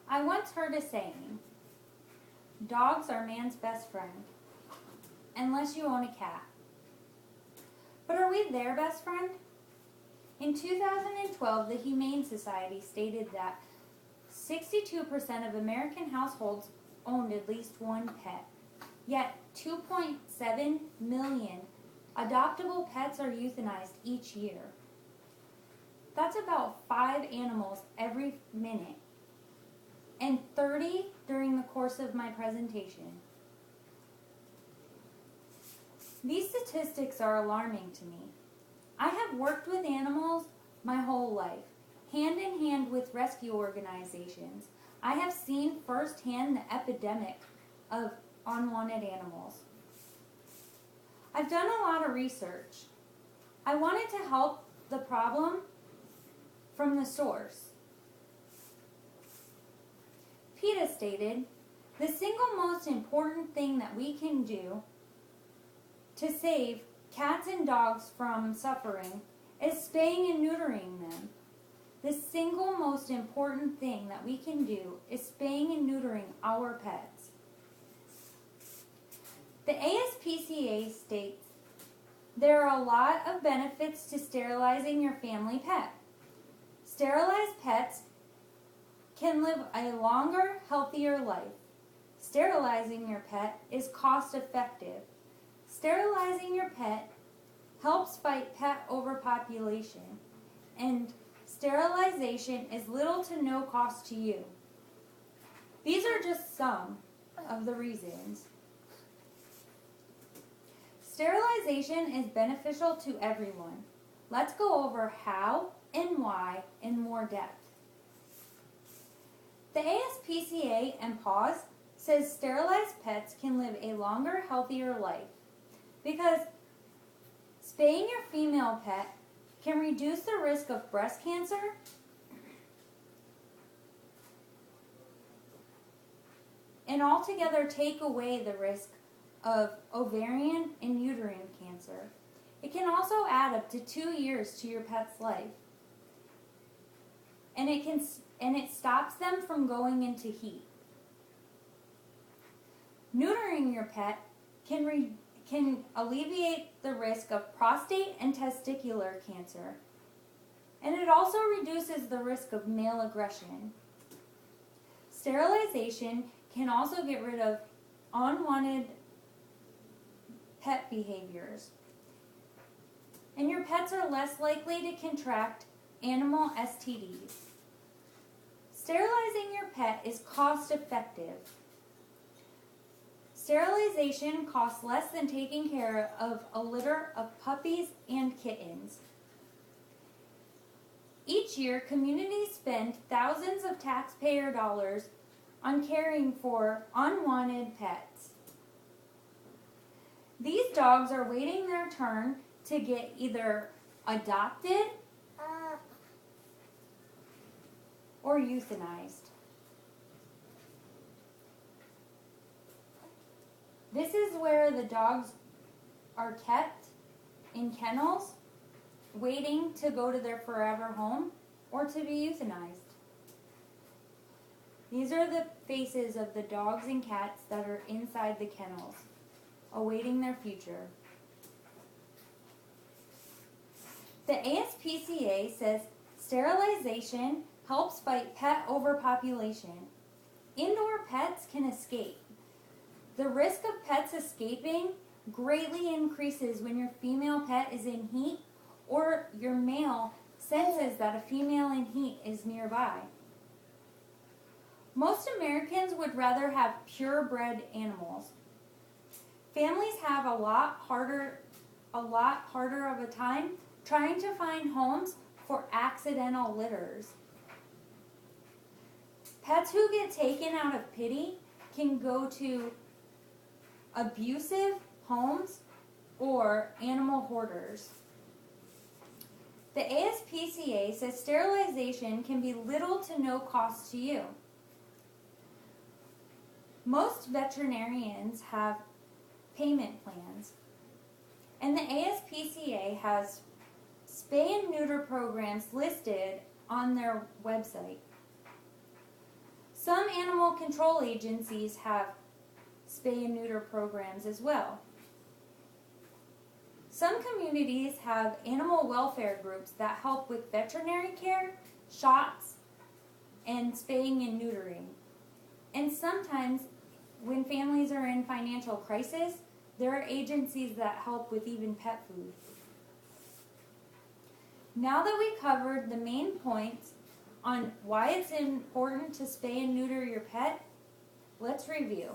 I once heard a saying, dogs are man's best friend, unless you own a cat. But are we their best friend? In 2012, the Humane Society stated that 62% of American households owned at least one pet. Yet 2.7 million adoptable pets are euthanized each year. That's about 5 animals every minute, and 30 during the course of my presentation. These statistics are alarming to me. I have worked with animals my whole life, hand in hand with rescue organizations. I have seen firsthand the epidemic of unwanted animals. I've done a lot of research. I wanted to help the problem from the source. PETA stated, the single most important thing that we can do to save cats and dogs from suffering is spaying and neutering them. The single most important thing that we can do is spaying and neutering our pets. The ASPCA states, there are a lot of benefits to sterilizing your family pet. Sterilized pets can live a longer, healthier life. Sterilizing your pet is cost effective. Sterilizing your pet helps fight pet overpopulation, and sterilization is little to no cost to you. These are just some of the reasons. Sterilization is beneficial to everyone. Let's go over how and why in more depth. The ASPCA and PAWS says sterilized pets can live a longer, healthier life because spaying your female pet can reduce the risk of breast cancer, and altogether take away the risk of ovarian and uterine cancer. It can also add up to 2 years to your pet's life, and it stops them from going into heat. Neutering your pet can alleviate the risk of prostate and testicular cancer, and it also reduces the risk of male aggression. Sterilization can also get rid of unwanted pet behaviors, and your pets are less likely to contract animal STDs. Sterilizing your pet is cost effective. Sterilization costs less than taking care of a litter of puppies and kittens. Each year, communities spend thousands of taxpayer dollars on caring for unwanted pets. These dogs are waiting their turn to get either adopted or euthanized. This is where the dogs are kept in kennels, waiting to go to their forever home or to be euthanized. These are the faces of the dogs and cats that are inside the kennels, awaiting their future. The ASPCA says sterilization helps fight pet overpopulation. Indoor pets can escape. The risk of pets escaping greatly increases when your female pet is in heat or your male senses that a female in heat is nearby. Most Americans would rather have purebred animals. Families have a lot harder of a time trying to find homes for accidental litters. Pets who get taken out of pity can go to abusive homes or animal hoarders. The ASPCA says sterilization can be little to no cost to you. Most veterinarians have payment plans, and the ASPCA has spay and neuter programs listed on their website. Some animal control agencies have spay and neuter programs as well. Some communities have animal welfare groups that help with veterinary care, shots, and spaying and neutering. And sometimes, when families are in financial crisis, there are agencies that help with even pet food. Now that we covered the main points on why it's important to spay and neuter your pet, let's review.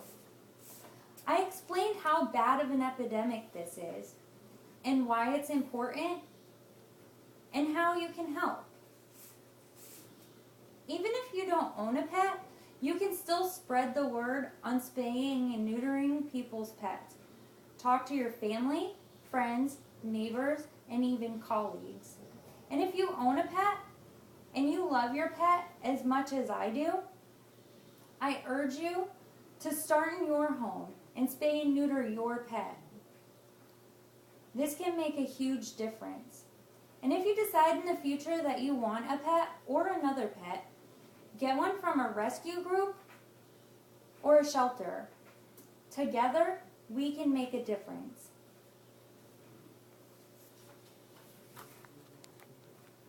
I explained how bad of an epidemic this is, and why it's important, and how you can help. Even if you don't own a pet, you can still spread the word on spaying and neutering people's pets. Talk to your family, friends, neighbors, and even colleagues. And if you own a pet, and you love your pet as much as I do, I urge you to start in your home and spay and neuter your pet. This can make a huge difference. And if you decide in the future that you want a pet or another pet, get one from a rescue group or a shelter. Together, we can make a difference.